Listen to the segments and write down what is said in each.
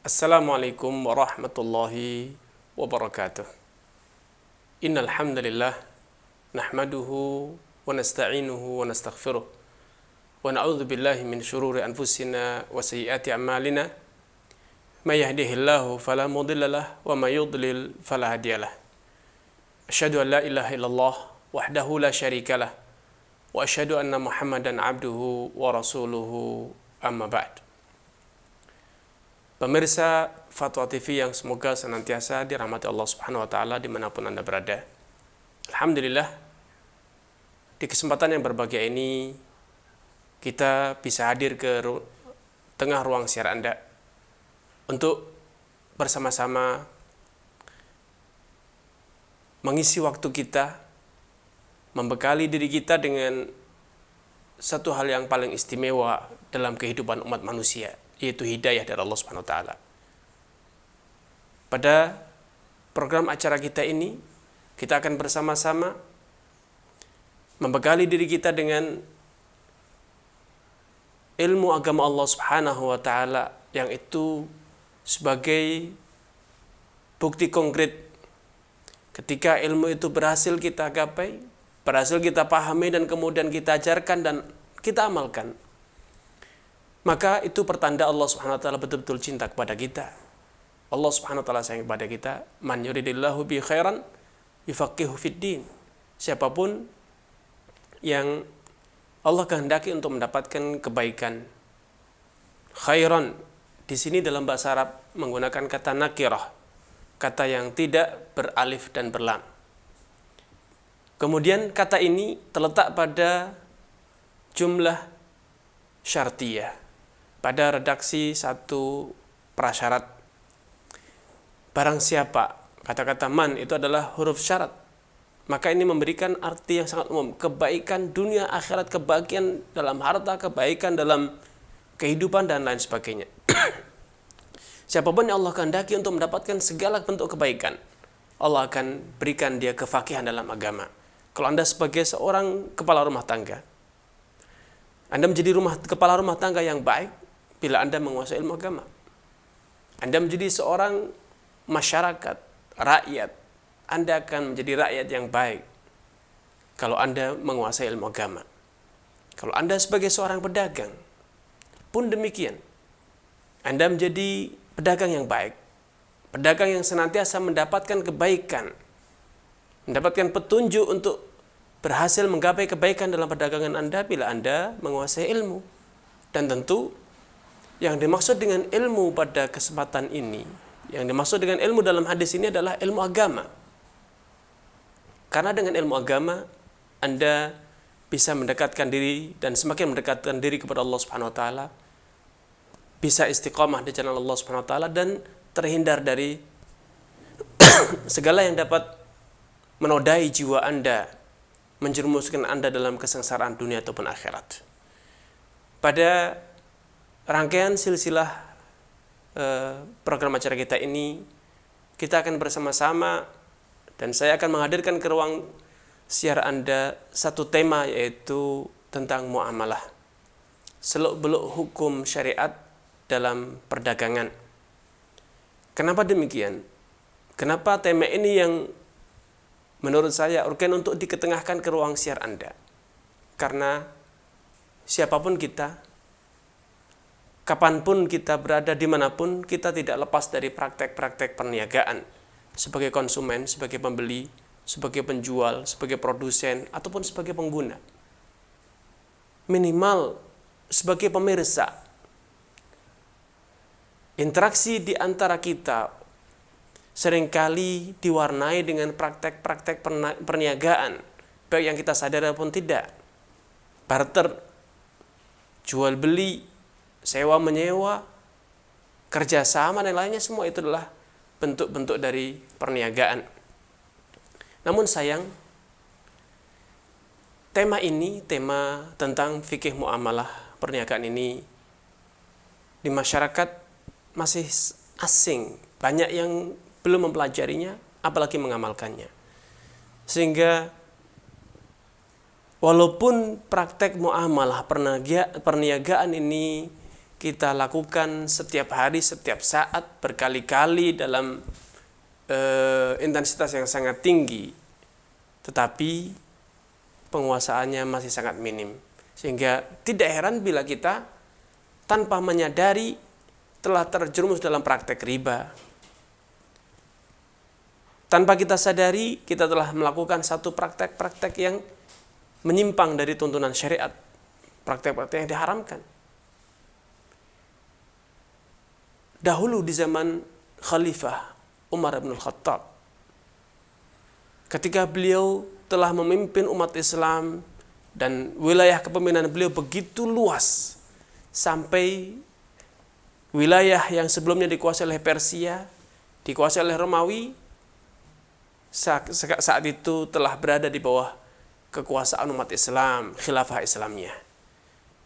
Assalamualaikum warahmatullahi wabarakatuh. Innal hamdalillah nahmaduhu wa nasta'inuhu wa nastaghfiruh wa na'udzu billahi min shururi anfusina wa sayyiati a'malina. May yahdihillahu fala mudilla lahu wa may yudlil fala hadiyalah. Asyhadu an la ilaha illallah wahdahu la syarika lah wa asyhadu anna Muhammadan abduhu wa rasuluhu amma ba'd. Pemirsa Fatwa TV yang semoga senantiasa dirahmati Allah Subhanahu wa taala dimanapun Anda berada. Alhamdulillah, di kesempatan yang berbahagia ini kita bisa hadir ke tengah ruang siar Anda untuk bersama-sama mengisi waktu kita, membekali diri kita dengan satu hal yang paling istimewa dalam kehidupan umat manusia, yaitu hidayah dari Allah Subhanahu wa taala. Pada program acara kita ini, kita akan bersama-sama membekali diri kita dengan ilmu agama Allah Subhanahu wa taala yang itu sebagai bukti konkret ketika ilmu itu berhasil kita gapai, berhasil kita pahami dan kemudian kita ajarkan dan kita amalkan. Maka itu pertanda Allah Subhanahu wa taala betul-betul cinta kepada kita. Allah Subhanahu wa taala sayang kepada kita. Man yuridillahu bi khairan yufaqihu fid din. Siapapun yang Allah kehendaki untuk mendapatkan kebaikan. Khairan di sini dalam bahasa Arab menggunakan kata nakirah, kata yang tidak beralif dan berlam. Kemudian kata ini terletak pada jumlah syartiyah, pada redaksi satu prasyarat. Barang siapa, kata-kata man itu adalah huruf syarat, maka ini memberikan arti yang sangat umum, kebaikan dunia akhirat, kebahagiaan dalam harta, kebaikan dalam kehidupan dan lain sebagainya. Siapapun yang Allah kehendaki untuk mendapatkan segala bentuk kebaikan, Allah akan berikan dia kefaqihan dalam agama. Kalau Anda sebagai seorang kepala rumah tangga, Anda menjadi kepala rumah tangga yang baik bila Anda menguasai ilmu agama. Anda menjadi seorang masyarakat, rakyat, Anda akan menjadi rakyat yang baik kalau Anda menguasai ilmu agama. Kalau Anda sebagai seorang pedagang pun demikian. Anda menjadi pedagang yang baik, pedagang yang senantiasa mendapatkan kebaikan, mendapatkan petunjuk untuk berhasil menggapai kebaikan dalam perdagangan Anda bila Anda menguasai ilmu. Dan tentu yang dimaksud dengan ilmu pada kesempatan ini, yang dimaksud dengan ilmu dalam hadis ini adalah ilmu agama. Karena dengan ilmu agama Anda bisa mendekatkan diri dan semakin mendekatkan diri kepada Allah Subhanahu wa taala, bisa istiqamah di jalan Allah Subhanahu wa taala dan terhindar dari segala yang dapat menodai jiwa Anda, menjerumuskan Anda dalam kesengsaraan dunia ataupun akhirat. Pada rangkaian silsilah program acara kita ini, kita akan bersama-sama dan saya akan menghadirkan ke ruang siar Anda satu tema, yaitu tentang muamalah, seluk-beluk hukum syariat dalam perdagangan. Kenapa demikian? Kenapa tema ini yang menurut saya urgen untuk diketengahkan ke ruang siar Anda? Karena siapapun kita, kapanpun kita berada, dimanapun, kita tidak lepas dari praktek-praktek perniagaan sebagai konsumen, sebagai pembeli, sebagai penjual, sebagai produsen, ataupun sebagai pengguna. Minimal sebagai pemirsa. Interaksi di antara kita seringkali diwarnai dengan praktek-praktek perniagaan, baik yang kita sadari ataupun tidak. Barter, jual beli, sewa menyewa, kerjasama dan lainnya, semua itu adalah bentuk-bentuk dari perniagaan. Namun sayang, tema ini, tema tentang fikih muamalah perniagaan ini di masyarakat masih asing, banyak yang belum mempelajarinya, apalagi mengamalkannya. Sehingga walaupun praktek muamalah perniagaan ini kita lakukan setiap hari, setiap saat, berkali-kali dalam intensitas yang sangat tinggi, tetapi penguasaannya masih sangat minim. Sehingga tidak heran bila kita tanpa menyadari telah terjerumus dalam praktek riba. Tanpa kita sadari, kita telah melakukan satu praktek-praktek yang menyimpang dari tuntunan syariat, praktek-praktek yang diharamkan. Dahulu di zaman Khalifah Umar bin Khattab, ketika beliau telah memimpin umat Islam dan wilayah kepemimpinan beliau begitu luas, sampai wilayah yang sebelumnya dikuasai oleh Persia, dikuasai oleh Romawi, saat itu telah berada di bawah kekuasaan umat Islam, khilafah Islamnya.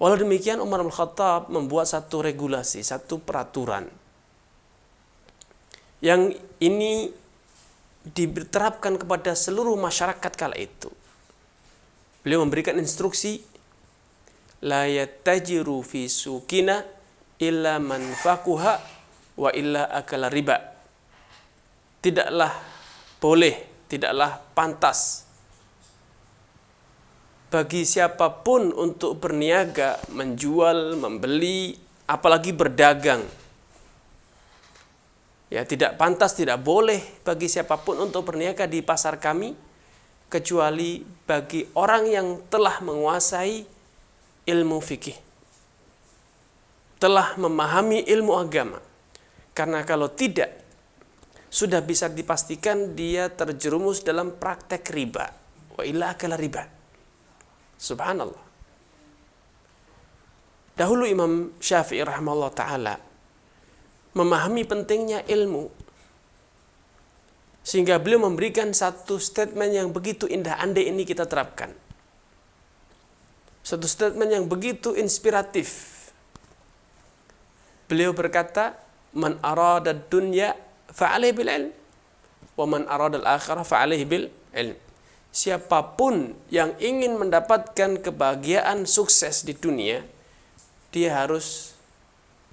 Walau demikian, Umar bin Khattab membuat satu regulasi, satu peraturan yang ini diterapkan kepada seluruh masyarakat kala itu. Beliau memberikan instruksi, la yattajiru fi sukina illa man faquha wa illa akala riba. Tidaklah boleh, tidaklah pantas bagi siapapun untuk berniaga, menjual, membeli, apalagi berdagang. Ya, tidak pantas, tidak boleh bagi siapapun untuk berniaga di pasar kami, kecuali bagi orang yang telah menguasai ilmu fikih, telah memahami ilmu agama. Karena kalau tidak, sudah bisa dipastikan dia terjerumus dalam praktek riba. Wa illa akala riba. Subhanallah. Dahulu Imam Syafi'i rahimahullah ta'ala memahami pentingnya ilmu, sehingga beliau memberikan satu statement yang begitu indah. Andai ini kita terapkan, satu statement yang begitu inspiratif. Beliau berkata, man arada dunya fa'alaihi bil ilm wa man arada al-akhirah fa'alaihi bil ilm. Siapapun yang ingin mendapatkan kebahagiaan sukses di dunia, dia harus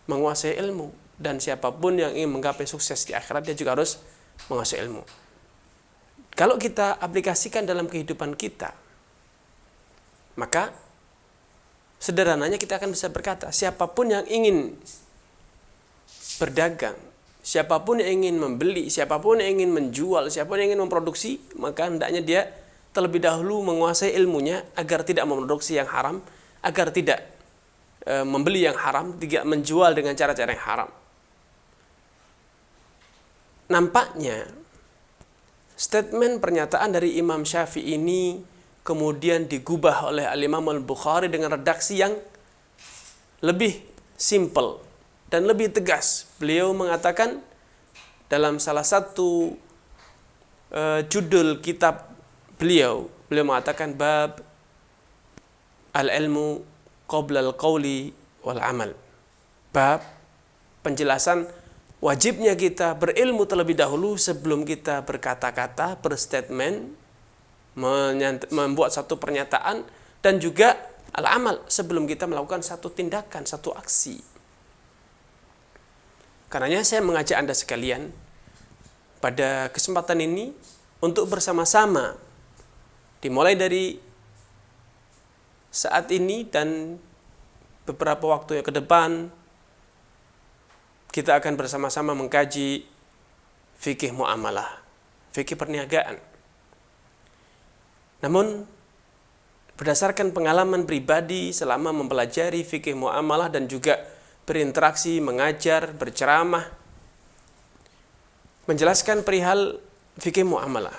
menguasai ilmu. Dan siapapun yang ingin menggapai sukses di akhirat, dia juga harus menguasai ilmu. Kalau kita aplikasikan dalam kehidupan kita, maka sederhananya kita akan bisa berkata, siapapun yang ingin berdagang, siapapun yang ingin membeli, siapapun yang ingin menjual, siapapun yang ingin memproduksi, maka hendaknya dia terlebih dahulu menguasai ilmunya agar tidak memproduksi yang haram, agar tidak membeli yang haram, tidak menjual dengan cara-cara yang haram. Nampaknya statement pernyataan dari Imam Syafi'i ini kemudian digubah oleh Al-Imam Al-Bukhari dengan redaksi yang lebih simple dan lebih tegas. Beliau mengatakan dalam salah satu judul kitab beliau mengatakan bab al-ilmu qabla al-qawli wal amal. Bab penjelasan wajibnya kita berilmu terlebih dahulu sebelum kita berkata-kata, berstatement, membuat satu pernyataan, dan juga al-amal sebelum kita melakukan satu tindakan, satu aksi. Karenanya saya mengajak Anda sekalian pada kesempatan ini untuk bersama-sama, dimulai dari saat ini dan beberapa waktu yang ke depan, kita akan bersama-sama mengkaji fikih muamalah, fikih perniagaan. Namun, berdasarkan pengalaman pribadi selama mempelajari fikih muamalah dan juga berinteraksi, mengajar, berceramah, menjelaskan perihal fikih muamalah,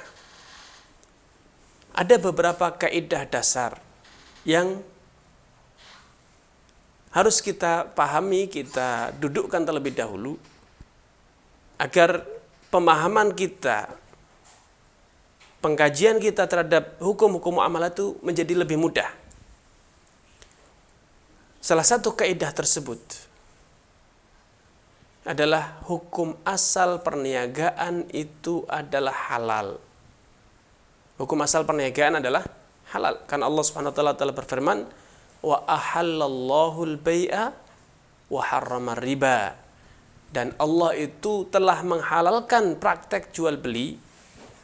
ada beberapa kaidah dasar yang harus kita pahami, kita dudukkan terlebih dahulu agar pemahaman kita, pengkajian kita terhadap hukum-hukum muamalah itu menjadi lebih mudah. Salah satu kaidah tersebut adalah hukum asal perniagaan itu adalah halal. Hukum asal perniagaan adalah halal. Karena Allah Subhanahu wa taala telah berfirman, wa ahallallahu al-bai'a wa harrama riba. Dan Allah itu telah menghalalkan praktek jual beli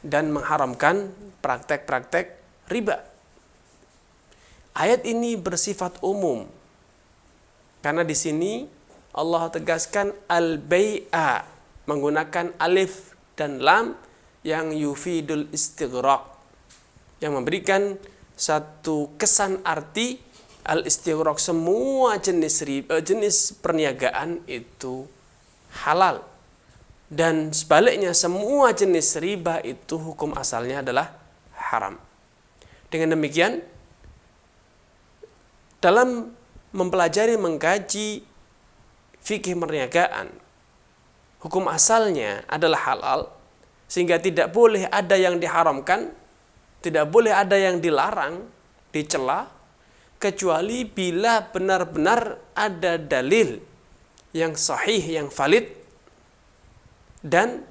dan mengharamkan praktek-praktek riba. Ayat ini bersifat umum karena di sini Allah tegaskan al-bai'a menggunakan alif dan lam yang yufidul istighraq, yang memberikan satu kesan arti al-istighraq, semua jenis perniagaan itu halal, dan sebaliknya semua jenis riba itu hukum asalnya adalah haram. Dengan demikian, dalam mempelajari, mengkaji fikih perniagaan, hukum asalnya adalah halal, sehingga tidak boleh ada yang diharamkan, tidak boleh ada yang dilarang, dicela, kecuali bila benar-benar ada dalil yang sahih, yang valid, dan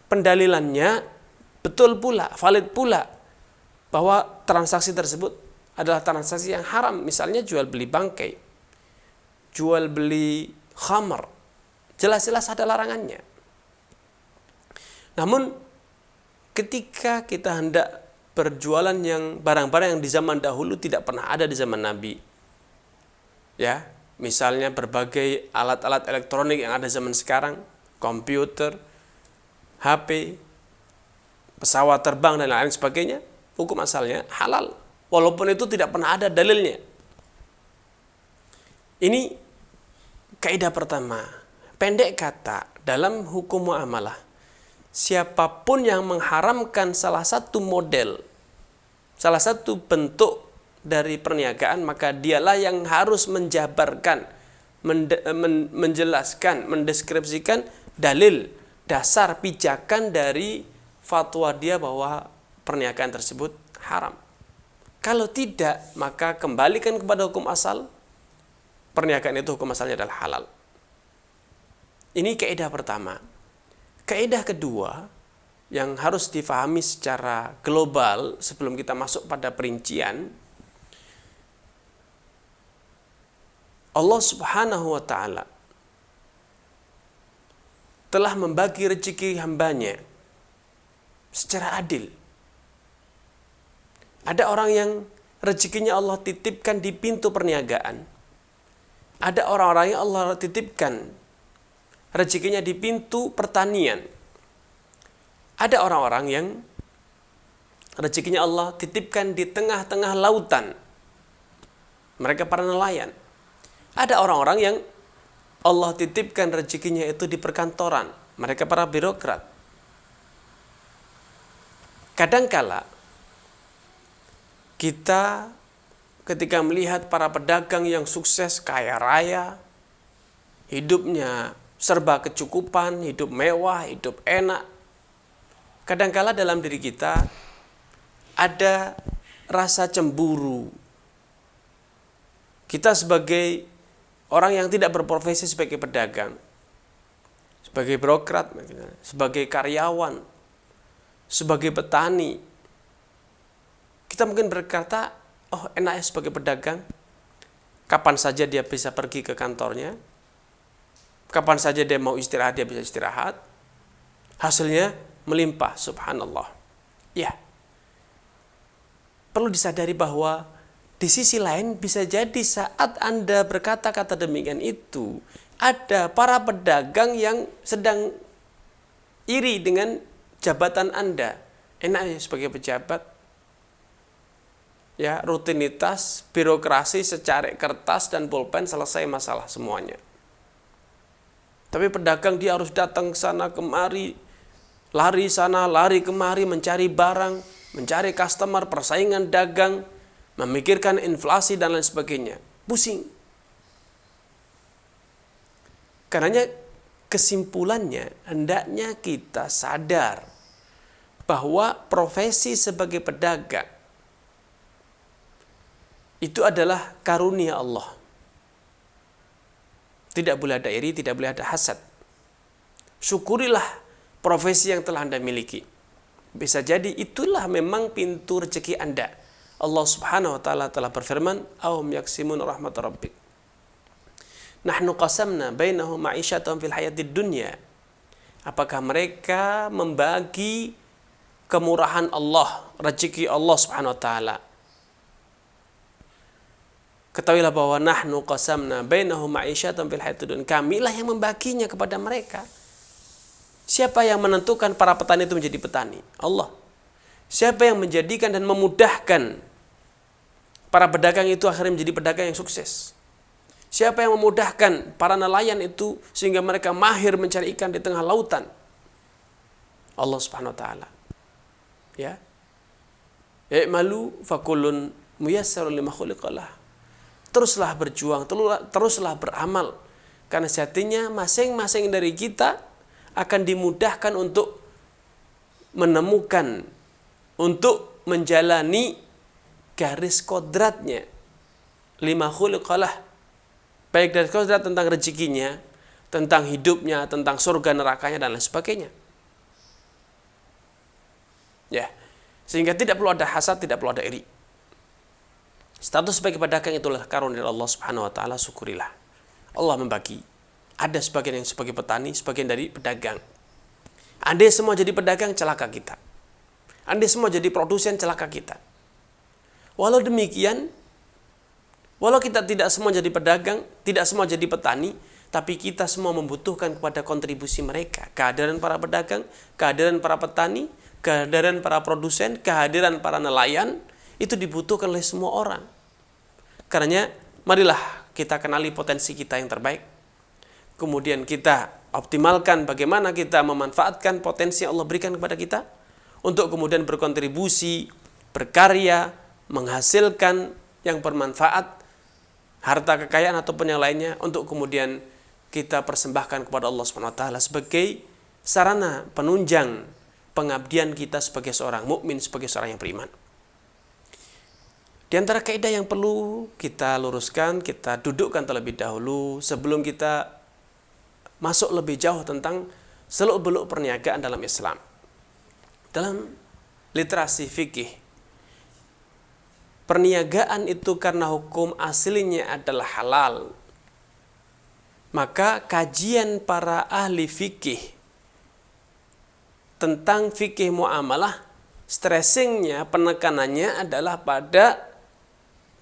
pendalilannya betul pula, valid pula, bahwa transaksi tersebut adalah transaksi yang haram. Misalnya jual beli bangkai, jual beli khamar, jelas-jelas ada larangannya. Namun ketika kita hendak berjualan yang barang-barang yang di zaman dahulu tidak pernah ada di zaman Nabi, ya, misalnya berbagai alat-alat elektronik yang ada zaman sekarang, komputer, HP, pesawat terbang dan lain sebagainya, hukum asalnya halal, walaupun itu tidak pernah ada dalilnya. Ini kaidah pertama. Pendek kata, dalam hukum muamalah, siapapun yang mengharamkan salah satu model, salah satu bentuk dari perniagaan, maka dialah yang harus menjabarkan, menjelaskan, mendeskripsikan dalil, dasar pijakan dari fatwa dia bahwa perniagaan tersebut haram. Kalau tidak, maka kembalikan kepada hukum asal, perniagaan itu hukum asalnya adalah halal. Ini kaidah pertama. Kaidah kedua yang harus difahami secara global sebelum kita masuk pada perincian, Allah Subhanahu wa ta'ala telah membagi rezeki hambanya secara adil. Ada orang yang rezekinya Allah titipkan di pintu perniagaan. Ada orang-orang yang Allah titipkan rezekinya di pintu pertanian. Ada orang-orang yang rezekinya Allah titipkan di tengah-tengah lautan. Mereka para nelayan. Ada orang-orang yang Allah titipkan rezekinya itu di perkantoran. Mereka para birokrat. Kadangkala kita ketika melihat para pedagang yang sukses, kaya raya, hidupnya serba kecukupan, hidup mewah, hidup enak, kadangkala dalam diri kita ada rasa cemburu. Kita sebagai orang yang tidak berprofesi sebagai pedagang, sebagai birokrat, sebagai karyawan, sebagai petani, kita mungkin berkata, oh enaknya sebagai pedagang, kapan saja dia bisa pergi ke kantornya, kapan saja dia mau istirahat, dia bisa istirahat, hasilnya melimpah, subhanallah. Ya, perlu disadari bahwa di sisi lain bisa jadi saat Anda berkata-kata demikian itu, ada para pedagang yang sedang iri dengan jabatan Anda. Enaknya sebagai pejabat, ya, rutinitas, birokrasi, secari kertas dan pulpen, selesai masalah semuanya. Tapi pedagang dia harus datang sana kemari, lari sana, lari kemari, mencari barang, mencari customer, persaingan dagang, memikirkan inflasi dan lain sebagainya. Pusing. Karenanya kesimpulannya, hendaknya kita sadar bahwa profesi sebagai pedagang itu adalah karunia Allah. Tidak boleh ada iri, tidak boleh ada hasad. Syukurilah profesi yang telah Anda miliki. Bisa jadi itulah memang pintu rezeki Anda. Allah Subhanahu wa ta'ala telah berfirman, "Ahum yaksimun rahmat rabbik." Nahnu qasamna bainahum ma'isyatahum fil hayatid dunya. Apakah mereka membagi kemurahan Allah, rezeki Allah Subhanahu wa taala? Ketahuilah bahwa nahnu qasamna bainahum ma'isyatahum fil hayatid dunya. Kamilah yang membaginya kepada mereka. Siapa yang menentukan para petani itu menjadi petani? Allah. Siapa yang menjadikan dan memudahkan para pedagang itu akhirnya menjadi pedagang yang sukses? Siapa yang memudahkan para nelayan itu sehingga mereka mahir mencari ikan di tengah lautan? Allah Subhanahu wa taala. Ya. I'malu fakullun muyassarun lima khuliqa lah. Teruslah berjuang, teruslah beramal. Karena sejatinya masing-masing dari kita akan dimudahkan untuk menemukan, untuk menjalani garis kodratnya. Lima khuliqa lah. Baik dari kodrat tentang rezekinya, tentang hidupnya, tentang surga nerakanya dan lain sebagainya. Ya, sehingga tidak perlu ada hasad, tidak perlu ada iri. Status sebagai pedagang itulah karunia Allah Subhanahu wa taala, syukurilah. Allah membagi. Ada sebagian yang sebagai petani, sebagian dari pedagang. Andai semua jadi pedagang, celaka kita. Andai semua jadi produsen, celaka kita. Walau demikian, walau kita tidak semua jadi pedagang, tidak semua jadi petani, tapi kita semua membutuhkan kepada kontribusi mereka. Kehadiran para pedagang, kehadiran para petani, kehadiran para produsen, kehadiran para nelayan, itu dibutuhkan oleh semua orang. Karenanya, marilah kita kenali potensi kita yang terbaik. Kemudian kita optimalkan bagaimana kita memanfaatkan potensi yang Allah berikan kepada kita untuk kemudian berkontribusi, berkarya, menghasilkan yang bermanfaat, harta kekayaan ataupun yang lainnya, untuk kemudian kita persembahkan kepada Allah Subhanahu wa taala sebagai sarana penunjang pengabdian kita sebagai seorang mukmin, sebagai seorang yang beriman. Di antara kaidah yang perlu kita luruskan, kita dudukkan terlebih dahulu sebelum kita masuk lebih jauh tentang seluk-beluk perniagaan dalam Islam. Dalam literasi fikih, perniagaan itu karena hukum aslinya adalah halal, maka kajian para ahli fikih tentang fikih muamalah, stressingnya, penekanannya adalah pada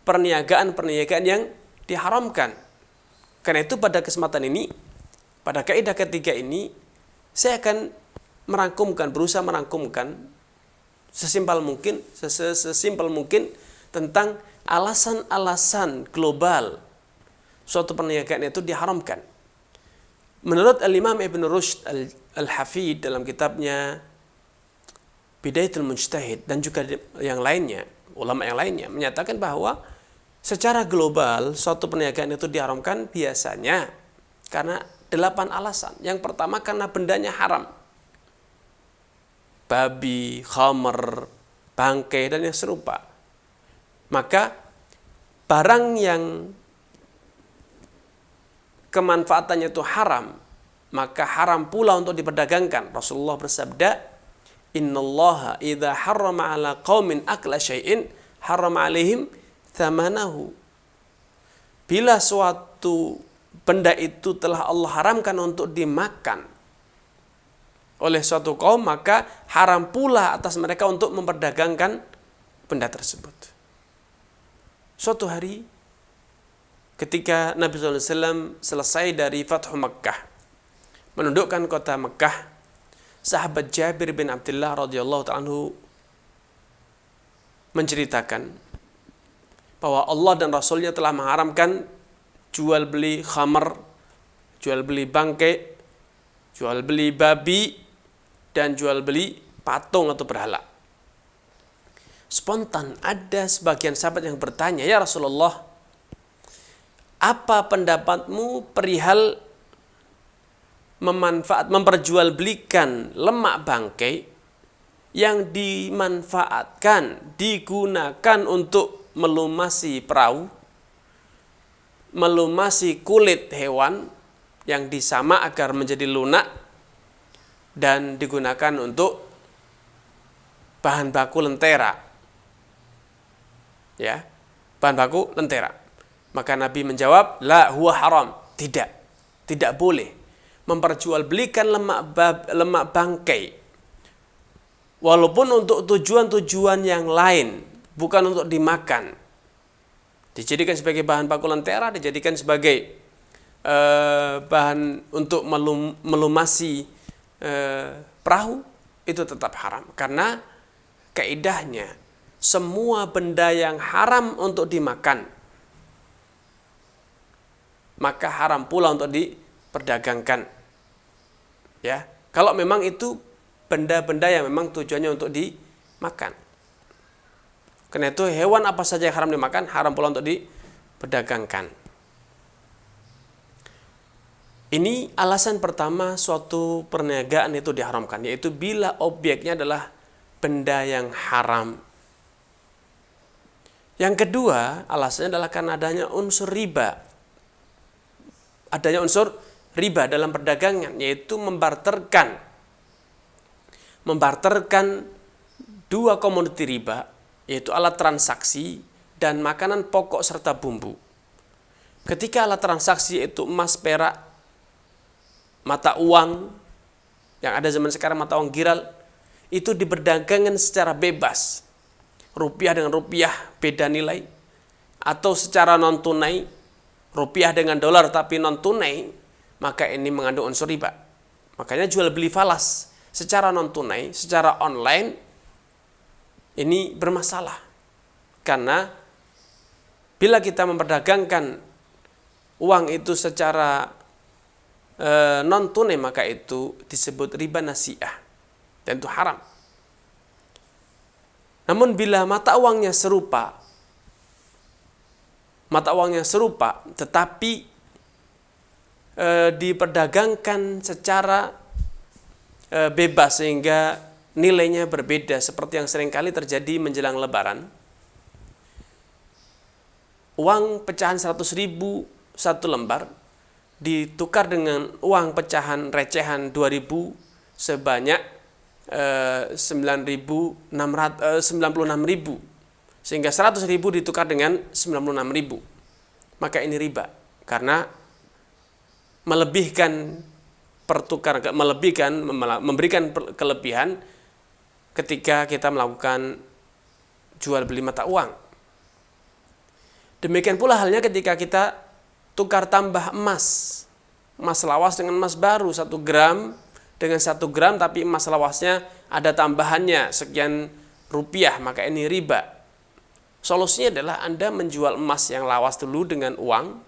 perniagaan-perniagaan yang diharamkan. Karena itu pada kesempatan ini, pada kaidah ketiga ini, saya akan berusaha merangkumkan sesimpel mungkin tentang alasan-alasan global suatu perniagaan itu diharamkan. Menurut Al-Imam Ibn Rushd Al-Hafid dalam kitabnya Bidayatul Mujtahid dan juga yang lainnya, ulama yang lainnya menyatakan bahwa secara global suatu perniagaan itu diharamkan biasanya karena 8 alasan. Yang pertama karena bendanya haram. Babi, khamr, bangkai dan yang serupa. Maka barang yang kemanfaatannya itu haram, maka haram pula untuk diperdagangkan. Rasulullah bersabda, "Innallaha idza harrama 'ala qaumin akla syai'in harrama 'alaihim thamanahu." Bila suatu benda itu telah Allah haramkan untuk dimakan oleh suatu kaum, maka haram pula atas mereka untuk memperdagangkan benda tersebut. Suatu hari ketika Nabi SAW selesai dari Fathu Makkah, menundukkan kota Makkah, sahabat Jabir bin Abdullah radhiyallahu ta'ala anhu menceritakan bahwa Allah dan Rasulnya telah mengharamkan jual beli khamar, jual beli bangkai, jual beli babi, dan jual beli patung atau berhala. Spontan ada sebagian sahabat yang bertanya, "Ya Rasulullah, apa pendapatmu perihal memperjualbelikan lemak bangkai yang dimanfaatkan, digunakan untuk melumasi perahu, melumasi kulit hewan yang disamak agar menjadi lunak dan digunakan untuk bahan baku lentera." Ya, bahan baku lentera. Maka Nabi menjawab, "La huwa haram." Tidak boleh memperjualbelikan lemak bangkai walaupun untuk tujuan-tujuan yang lain, bukan untuk dimakan. Dijadikan sebagai bahan baku lentera, dijadikan sebagai bahan untuk melumasi perahu, itu tetap haram. Karena kaidahnya semua benda yang haram untuk dimakan, maka haram pula untuk diperdagangkan. Ya, kalau memang itu benda-benda yang memang tujuannya untuk dimakan. Karena itu hewan apa saja yang haram dimakan, haram pula untuk diperdagangkan. Ini alasan pertama suatu perniagaan itu diharamkan, yaitu bila objeknya adalah benda yang haram. Yang kedua, alasannya adalah karena adanya unsur riba. Adanya unsur riba dalam perdagangan, yaitu membarterkan dua komoditi riba, yaitu alat transaksi dan makanan pokok serta bumbu. Ketika alat transaksi itu emas, perak, mata uang yang ada zaman sekarang, mata uang giral, itu diperdagangkan secara bebas, rupiah dengan rupiah beda nilai, atau secara non tunai, rupiah dengan dolar tapi non tunai, maka ini mengandung unsur riba. Makanya jual beli falas secara non tunai, secara online, ini bermasalah. Karena bila kita memperdagangkan uang itu secara non tunai, maka itu disebut riba nasi'ah, dan itu haram. Namun bila mata uangnya serupa tetapi diperdagangkan secara bebas sehingga nilainya berbeda, seperti yang seringkali terjadi menjelang lebaran. Uang pecahan 100.000 satu lembar ditukar dengan uang pecahan recehan 2.000 sebanyak 96.000, sehingga 100.000 ditukar dengan 96.000. Maka ini riba, karena memberikan kelebihan ketika kita melakukan jual beli mata uang. Demikian pula halnya ketika kita tukar tambah emas lawas dengan emas baru, 1 gram dengan 1 gram, tapi emas lawasnya ada tambahannya sekian rupiah, maka ini riba. Solusinya adalah Anda menjual emas yang lawas dulu dengan uang,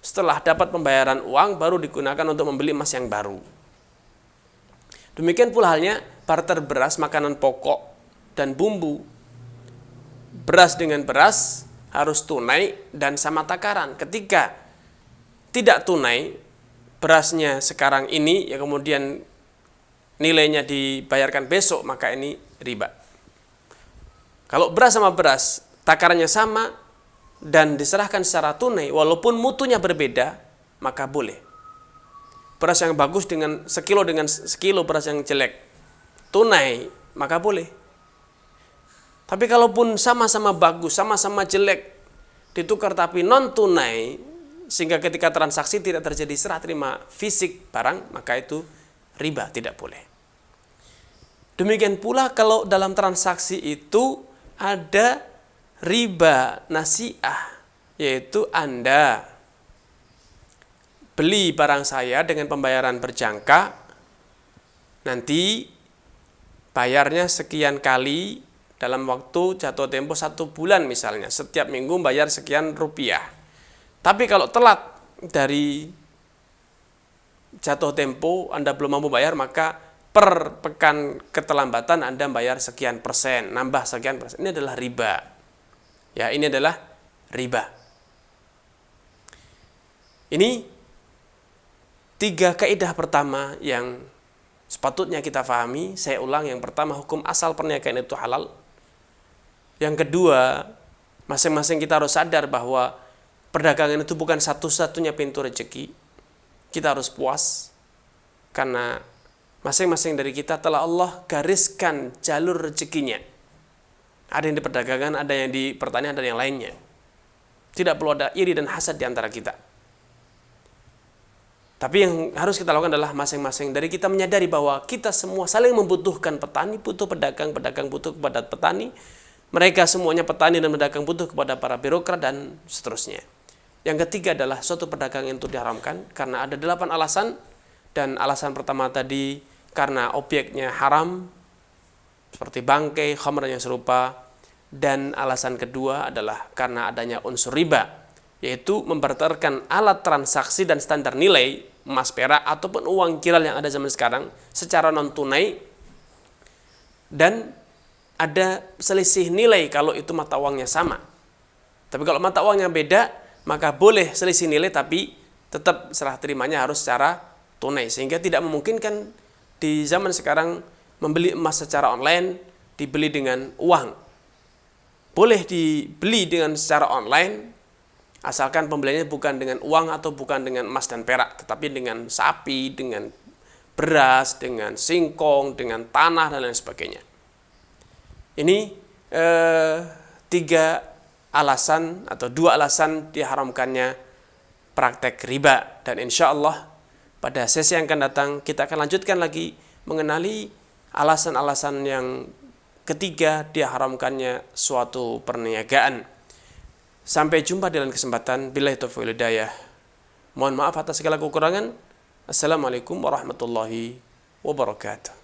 setelah dapat pembayaran uang baru digunakan untuk membeli emas yang baru. Demikian pula halnya barter beras, makanan pokok dan bumbu. Beras dengan beras harus tunai dan sama takaran. Ketika tidak tunai, berasnya sekarang ini ya kemudian nilainya dibayarkan besok, maka ini riba. Kalau beras sama beras takarannya sama dan diserahkan secara tunai walaupun mutunya berbeda, maka boleh. Beras yang bagus dengan sekilo beras yang jelek tunai, maka boleh. Tapi kalaupun sama-sama bagus, sama-sama jelek, ditukar tapi non tunai, sehingga ketika transaksi tidak terjadi serah terima fisik barang, maka itu riba, tidak boleh. Demikian pula kalau dalam transaksi itu ada riba nasi'ah, yaitu Anda beli barang saya dengan pembayaran berjangka, nanti bayarnya sekian kali dalam waktu jatuh tempo 1 bulan misalnya, setiap minggu bayar sekian rupiah. Tapi kalau telat dari jatuh tempo, Anda belum mampu bayar, maka per pekan keterlambatan Anda bayar sekian persen, nambah sekian persen. Ini adalah riba. Ya, ini adalah riba. Ini 3 kaidah pertama yang sepatutnya kita fahami. Saya ulang, yang pertama, hukum asal perniagaan itu halal. Yang kedua, masing-masing kita harus sadar bahwa perdagangan itu bukan satu-satunya pintu rezeki. Kita harus puas karena masing-masing dari kita telah Allah gariskan jalur rezekinya. Ada yang di perdagangan, ada yang di pertanian, ada yang lainnya. Tidak perlu ada iri dan hasad di antara kita. Tapi yang harus kita lakukan adalah masing-masing dari kita menyadari bahwa kita semua saling membutuhkan. Petani butuh pedagang, pedagang butuh kepada petani, mereka semuanya petani dan pedagang butuh kepada para birokrat dan seterusnya. Yang ketiga adalah suatu pedagang itu diharamkan karena ada 8 alasan. Dan alasan pertama tadi karena objeknya haram seperti bangkai, khamr yang serupa. Dan alasan kedua adalah karena adanya unsur riba, yaitu membarterkan alat transaksi dan standar nilai emas perak ataupun uang kiral yang ada zaman sekarang secara non tunai, dan ada selisih nilai kalau itu mata uangnya sama. Tapi kalau mata uangnya beda, maka boleh selisih nilai tapi tetap serah terimanya harus secara tunai, sehingga tidak memungkinkan di zaman sekarang membeli emas secara online dibeli dengan uang. Boleh dibeli dengan secara online asalkan pembeliannya bukan dengan uang atau bukan dengan emas dan perak, tetapi dengan sapi, dengan beras, dengan singkong, dengan tanah dan lain sebagainya. Ini 3 alasan atau 2 alasan diharamkannya praktek riba. Dan insya Allah pada sesi yang akan datang kita akan lanjutkan lagi mengenali alasan-alasan yang ketiga diharamkannya suatu perniagaan. Sampai jumpa di lain kesempatan. Billahi taufiq wal hidayah. Mohon maaf atas segala kekurangan. Assalamualaikum warahmatullahi wabarakatuh.